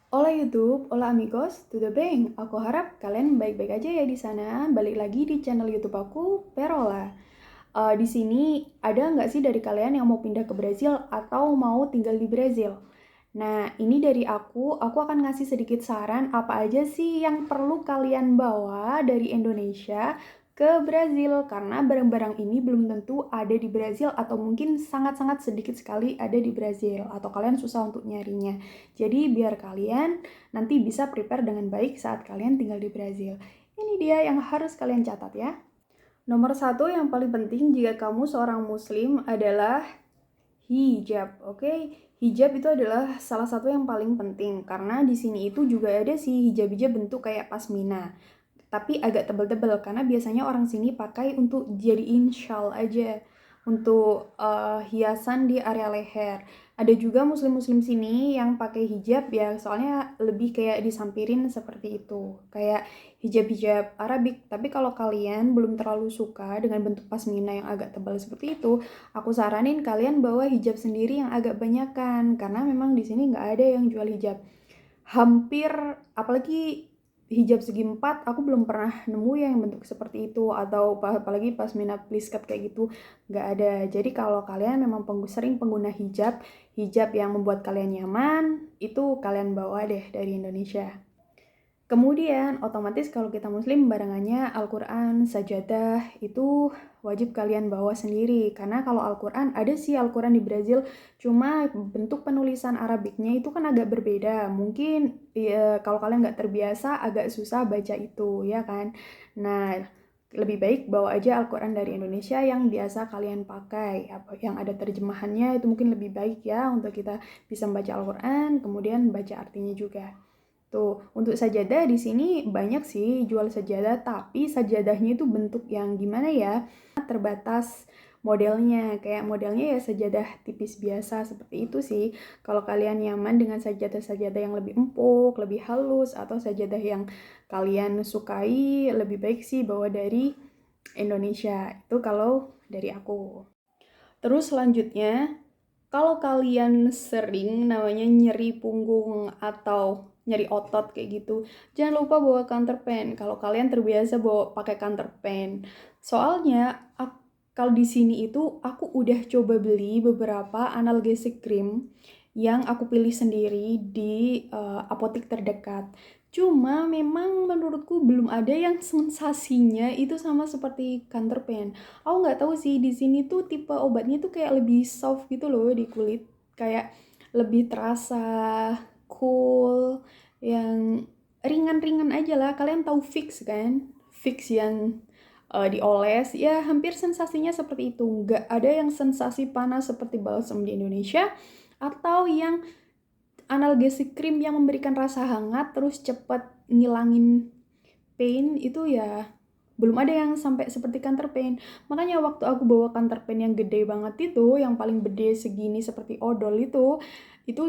Hola YouTube, hola amigos, tudo bem? Aku harap kalian baik-baik aja ya di sana. Balik lagi di channel YouTube aku, Perola. Di sini ada nggak sih dari kalian yang mau pindah ke Brazil atau mau tinggal di Brazil? Nah, ini dari aku akan ngasih sedikit saran apa aja sih yang perlu kalian bawa dari Indonesia ke Brazil karena barang-barang ini belum tentu ada di Brazil atau mungkin sangat-sangat sedikit sekali ada di Brazil atau kalian susah untuk nyarinya. Jadi biar kalian nanti bisa prepare dengan baik saat kalian tinggal di Brazil. Ini dia yang harus kalian catat ya. Nomor satu yang paling penting jika kamu seorang muslim adalah hijab, oke? Hijab itu adalah salah satu yang paling penting karena di sini itu juga ada sih hijab-hijab bentuk kayak pasmina, tapi agak tebel-tebel karena biasanya orang sini pakai untuk jadiin shawl aja, untuk hiasan di area leher. Ada juga muslim-muslim sini yang pakai hijab ya, soalnya lebih kayak disampirin seperti itu, kayak hijab-hijab Arabik. Tapi kalau kalian belum terlalu suka dengan bentuk pasmina yang agak tebal seperti itu, aku saranin kalian bawa hijab sendiri yang agak banyakan, karena memang di sini nggak ada yang jual hijab. Hampir, apalagi hijab segi empat, aku belum pernah nemu yang bentuk seperti itu, atau apalagi pasmina pliskat kayak gitu, nggak ada. Jadi kalau kalian memang sering pengguna hijab, hijab yang membuat kalian nyaman, itu kalian bawa deh dari Indonesia. Kemudian otomatis kalau kita muslim barangannya Al-Quran, sajadah itu wajib kalian bawa sendiri. Karena kalau Al-Quran, ada sih Al-Quran di Brazil, cuma bentuk penulisan Arabiknya itu kan agak berbeda. Mungkin ya, kalau kalian nggak terbiasa agak susah baca itu, ya kan? Nah, lebih baik bawa aja Al-Quran dari Indonesia yang biasa kalian pakai. Yang ada terjemahannya itu mungkin lebih baik ya untuk kita bisa membaca Al-Quran, kemudian baca artinya juga. Tuh, untuk sajadah di sini banyak sih jual sajadah, tapi sajadahnya itu bentuk yang gimana ya? Terbatas modelnya, kayak modelnya ya sajadah tipis biasa seperti itu sih. Kalau kalian nyaman dengan sajadah-sajadah yang lebih empuk, lebih halus, atau sajadah yang kalian sukai, lebih baik sih bawa dari Indonesia. Itu kalau dari aku. Terus selanjutnya, kalau kalian sering namanya nyeri punggung atau nyeri otot kayak gitu, jangan lupa bawa counterpane. Kalau kalian terbiasa bawa pakai counterpane, soalnya kalau di sini itu aku udah coba beli beberapa analgesic cream yang aku pilih sendiri di apotek terdekat. Cuma memang menurutku belum ada yang sensasinya itu sama seperti counterpane. Aku nggak tahu sih di sini tuh tipe obatnya tuh kayak lebih soft gitu loh di kulit, kayak lebih terasa cool, yang ringan-ringan aja lah. Kalian tahu Vicks kan? Vicks yang dioles, ya hampir sensasinya seperti itu. Nggak ada yang sensasi panas seperti balsam di Indonesia, atau yang analgesic cream yang memberikan rasa hangat terus cepat ngilangin pain itu ya belum ada yang sampai seperti counter pain. Makanya waktu aku bawa counter pain yang gede banget itu, yang paling gede segini seperti odol itu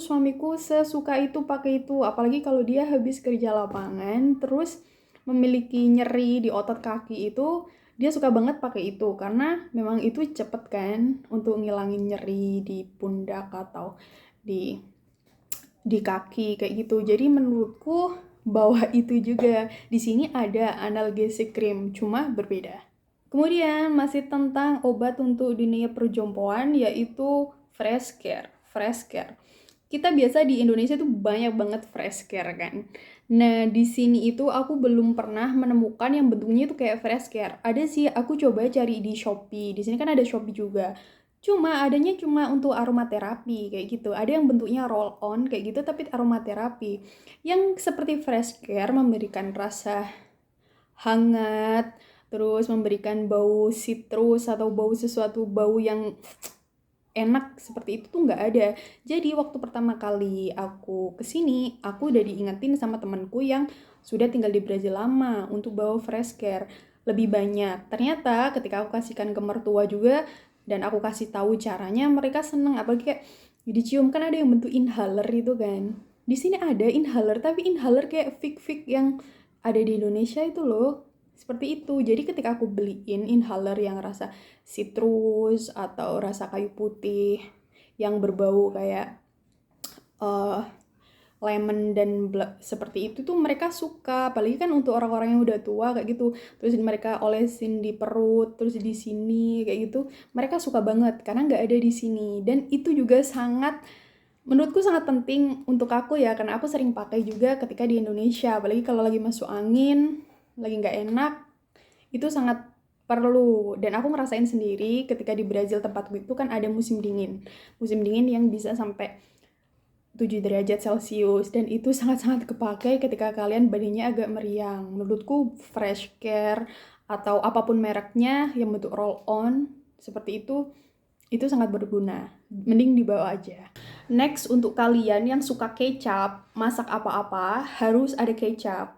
suamiku sesuka itu pakai itu. Apalagi kalau dia habis kerja lapangan, terus memiliki nyeri di otot kaki itu, dia suka banget pakai itu. Karena memang itu cepet kan untuk ngilangin nyeri di pundak atau di kaki kayak gitu. Jadi menurutku bawah itu juga. Di sini ada analgesic cream, cuma berbeda. Kemudian masih tentang obat untuk dunia perjompoan, yaitu fresh care. Fresh care. Kita biasa di Indonesia tuh banyak banget fresh care kan. Nah, di sini itu aku belum pernah menemukan yang bentuknya itu kayak fresh care. Ada sih, aku coba cari di Shopee. Di sini kan ada Shopee juga. Cuma adanya untuk aromaterapi kayak gitu. Ada yang bentuknya roll on kayak gitu tapi aromaterapi. Yang seperti fresh care memberikan rasa hangat, terus memberikan bau citrus atau bau sesuatu bau yang enak seperti itu tuh nggak ada. Jadi waktu pertama kali aku kesini, aku udah diingetin sama temanku yang sudah tinggal di Brazil lama untuk bawa fresh care lebih banyak. Ternyata ketika aku kasihkan ke mertua juga dan aku kasih tahu caranya, mereka seneng. Apalagi kayak dicium, kan ada yang bentuk inhaler itu kan. Di sini ada inhaler, tapi inhaler kayak fik-fik yang ada di Indonesia itu loh. Seperti itu. Jadi ketika aku beliin inhaler yang rasa citrus atau rasa kayu putih yang berbau kayak uh, lemon dan seperti itu tuh mereka suka, apalagi kan untuk orang-orang yang udah tua kayak gitu, terus mereka olesin di perut, terus di sini kayak gitu, mereka suka banget karena nggak ada di sini. Dan itu juga menurutku sangat penting untuk aku ya, karena aku sering pakai juga ketika di Indonesia, apalagi kalau lagi masuk angin, lagi nggak enak, itu sangat perlu. Dan aku ngerasain sendiri ketika di Brazil tempatku itu kan ada musim dingin yang bisa sampai 7 derajat Celcius, dan itu sangat-sangat kepakai ketika kalian badannya agak meriang. Menurutku fresh care atau apapun mereknya yang bentuk roll on seperti itu sangat berguna. Mending dibawa aja. Next, untuk kalian yang suka kecap, masak apa-apa harus ada kecap.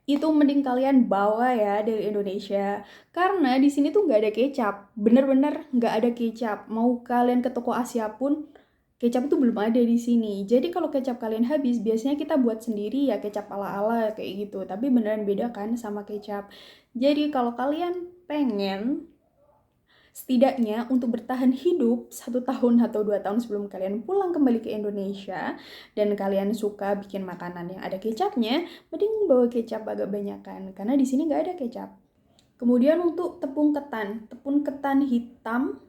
Itu mending kalian bawa ya dari Indonesia. Karena di sini tuh nggak ada kecap. Bener-bener nggak ada kecap. Mau kalian ke toko Asia pun, kecap itu belum ada di sini. Jadi kalau kecap kalian habis, biasanya kita buat sendiri ya kecap ala-ala kayak gitu. Tapi beneran beda kan sama kecap. Jadi kalau kalian pengen setidaknya untuk bertahan hidup 1 tahun atau 2 tahun sebelum kalian pulang kembali ke Indonesia, dan kalian suka bikin makanan yang ada kecapnya, mending bawa kecap agak banyakan karena di sini nggak ada kecap. Kemudian untuk tepung ketan hitam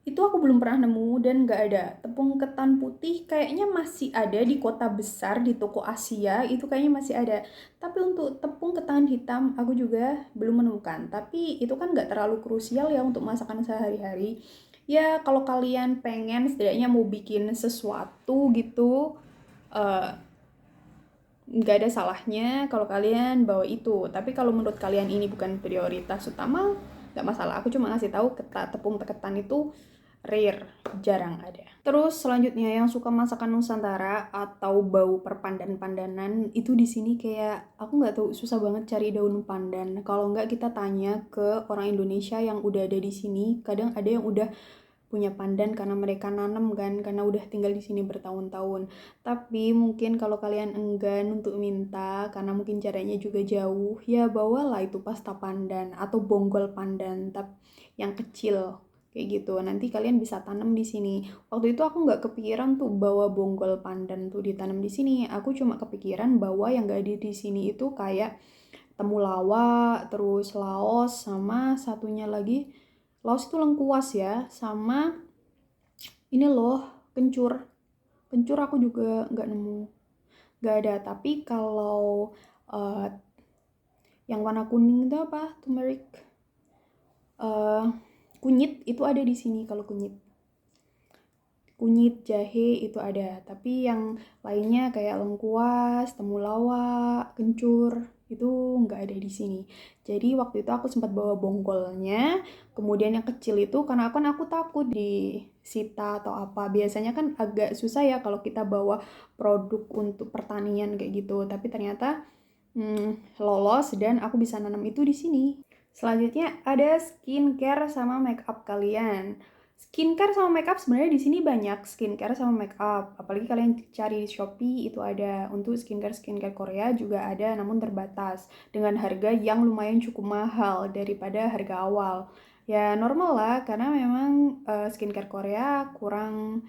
itu aku belum pernah nemu dan nggak ada. Tepung ketan putih kayaknya masih ada di kota besar, di toko Asia itu kayaknya masih ada. Tapi untuk tepung ketan hitam aku juga belum menemukan. Tapi itu kan nggak terlalu krusial ya untuk masakan sehari-hari. Ya kalau kalian pengen setidaknya mau bikin sesuatu gitu, eh, nggak ada salahnya kalau kalian bawa itu. Tapi kalau menurut kalian ini bukan prioritas utama, nggak masalah. Aku cuma ngasih tahu tepung ketan itu rare, jarang ada. Terus selanjutnya yang suka masakan Nusantara atau bau perpandan-pandanan itu di sini kayak aku nggak tahu, susah banget cari daun pandan. Kalau nggak kita tanya ke orang Indonesia yang udah ada di sini, kadang ada yang udah punya pandan karena mereka nanam kan, karena udah tinggal di sini bertahun-tahun. Tapi mungkin kalau kalian enggan untuk minta karena mungkin caranya juga jauh, ya bawalah itu pasta pandan atau bonggol pandan yang kecil kayak gitu. Nanti kalian bisa tanam di sini. Waktu itu aku nggak kepikiran tuh bawa bonggol pandan tuh ditanam di sini. Aku cuma kepikiran bahwa yang nggak ada di sini itu kayak temulawak, terus laos, sama satunya lagi, laos itu lengkuas ya, sama ini loh kencur. Kencur aku juga nggak nemu, nggak ada. Tapi kalau uh, yang warna kuning itu apa, turmeric, uh, kunyit itu ada di sini. Kalau kunyit, jahe itu ada, tapi yang lainnya kayak lengkuas, temulawak, kencur itu nggak ada di sini. Jadi waktu itu aku sempat bawa bonggolnya, kemudian yang kecil itu karena kan aku takut disita atau apa. Biasanya kan agak susah ya kalau kita bawa produk untuk pertanian kayak gitu, tapi ternyata lolos dan aku bisa nanam itu di sini. Selanjutnya ada skincare sama makeup kalian. Skincare sama makeup sebenarnya di sini banyak skincare sama makeup. Apalagi kalian cari di Shopee itu ada. Untuk skincare Korea juga ada namun terbatas dengan harga yang lumayan cukup mahal daripada harga awal. Ya normal lah karena memang skincare Korea kurang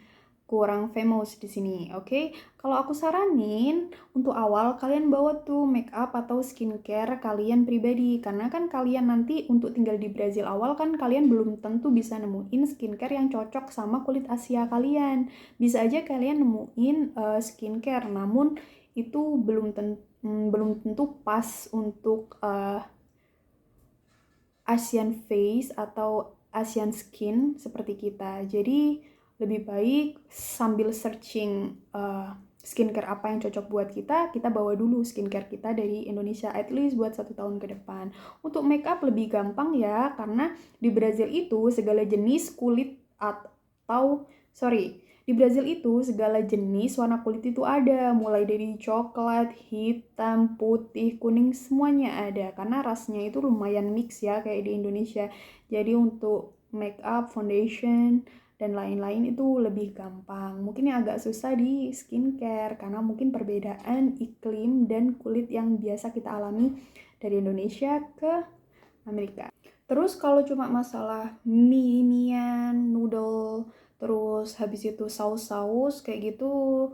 famous di sini, oke? Kalau aku saranin untuk awal kalian bawa tuh make up atau skincare kalian pribadi, karena kan kalian nanti untuk tinggal di Brazil awal kan kalian belum tentu bisa nemuin skincare yang cocok sama kulit Asia kalian. Bisa aja kalian nemuin skincare, namun itu belum tentu pas untuk Asian face atau Asian skin seperti kita. Jadi lebih baik sambil searching skincare apa yang cocok buat kita bawa dulu skincare kita dari Indonesia at least buat 1 tahun ke depan. Untuk makeup lebih gampang ya, karena di Brazil itu segala jenis kulit atau di Brazil itu segala jenis warna kulit itu ada, mulai dari coklat, hitam, putih, kuning, semuanya ada. Karena rasnya itu lumayan mix ya kayak di Indonesia. Jadi untuk make up, foundation, dan lain-lain itu lebih gampang. Mungkin yang agak susah di skincare karena mungkin perbedaan iklim dan kulit yang biasa kita alami dari Indonesia ke Amerika. Terus kalau cuma masalah mie-mian, noodle, terus habis itu saus-saus kayak gitu,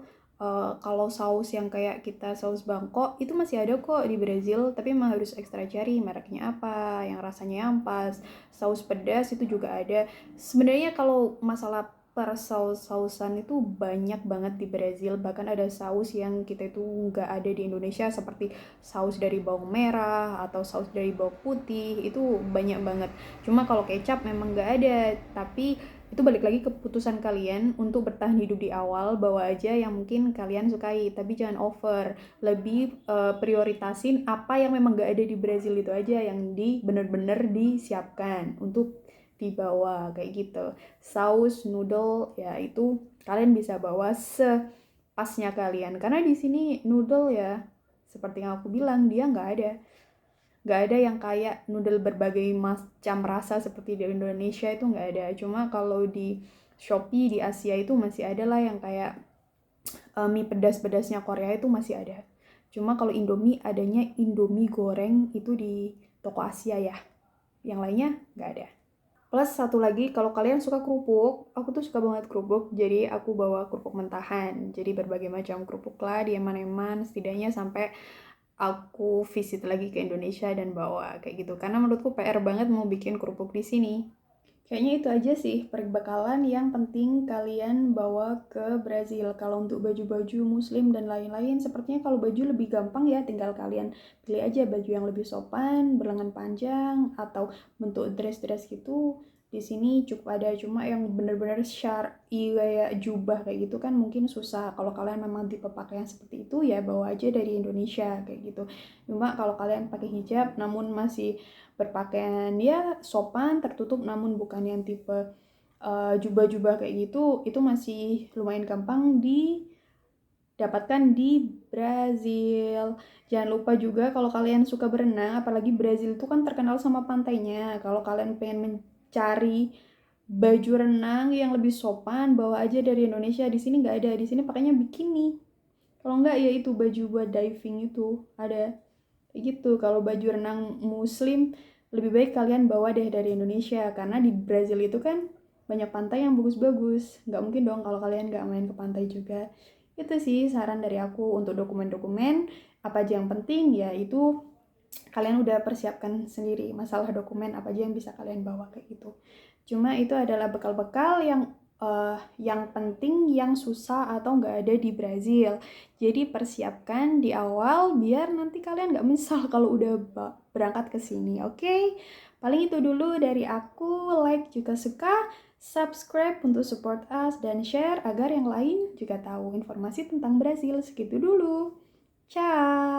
Kalau saus yang kayak kita saus Bangkok itu masih ada kok di Brazil, tapi emang harus ekstra cari mereknya apa, yang rasanya yang pas. Saus pedas itu juga ada. Sebenarnya kalau masalah per saus-sausan itu banyak banget di Brazil, bahkan ada saus yang kita itu nggak ada di Indonesia, seperti saus dari bawang merah atau saus dari bawang putih, itu banyak banget. Cuma kalau kecap memang nggak ada, tapi itu balik lagi keputusan kalian untuk bertahan hidup di awal. Bawa aja yang mungkin kalian sukai, tapi jangan over. Lebih prioritasin apa yang memang gak ada di Brazil itu aja, yang bener-bener disiapkan untuk dibawa kayak gitu. Saus noodle ya itu kalian bisa bawa sepasnya kalian, karena di sini noodle ya seperti yang aku bilang dia nggak ada yang kayak noodle berbagai macam rasa seperti di Indonesia, itu nggak ada. Cuma kalau di Shopee di Asia itu masih ada lah yang kayak mie pedas-pedasnya Korea itu masih ada. Cuma kalau Indomie adanya Indomie goreng itu di toko Asia ya. Yang lainnya nggak ada. Plus satu lagi, kalau kalian suka kerupuk, aku tuh suka banget kerupuk, jadi aku bawa kerupuk mentahan. Jadi berbagai macam kerupuk lah di eman-eman, setidaknya sampai aku visit lagi ke Indonesia dan bawa kayak gitu. Karena menurutku PR banget mau bikin kerupuk di sini. Kayaknya itu aja sih perbekalan yang penting kalian bawa ke Brazil. Kalau untuk baju-baju muslim dan lain-lain, sepertinya kalau baju lebih gampang ya, tinggal kalian pilih aja baju yang lebih sopan, berlengan panjang, atau bentuk dress-dress gitu. Di sini cukup ada, cuma yang bener-bener syar'i kayak jubah kayak gitu kan mungkin susah. Kalau kalian memang tipe pakaian seperti itu ya bawa aja dari Indonesia kayak gitu. Cuma kalau kalian pakai hijab namun masih berpakaian ya sopan, tertutup, namun bukan yang tipe jubah-jubah kayak gitu, itu masih lumayan gampang didapatkan di Brazil. Jangan lupa juga kalau kalian suka berenang, apalagi Brazil itu kan terkenal sama pantainya. Kalau kalian pengen mencari baju renang yang lebih sopan, bawa aja dari Indonesia. Di sini nggak ada, di sini pakainya bikini. Kalau nggak ya itu baju buat diving itu ada kayak gitu. Kalau baju renang muslim lebih baik kalian bawa deh dari Indonesia, karena di Brazil itu kan banyak pantai yang bagus-bagus. Nggak mungkin dong kalau kalian nggak main ke pantai juga. Itu sih saran dari aku untuk dokumen-dokumen. Apa aja yang penting ya itu kalian udah persiapkan sendiri. Masalah dokumen apa aja yang bisa kalian bawa kayak gitu. Cuma itu adalah bekal-bekal yang penting, yang susah atau nggak ada di Brazil. Jadi persiapkan di awal biar nanti kalian nggak menyesal kalau udah berangkat ke sini. Oke? Paling itu dulu dari aku. Like jika suka, subscribe untuk support us, dan share agar yang lain juga tahu informasi tentang Brazil. Segitu dulu. Ciao!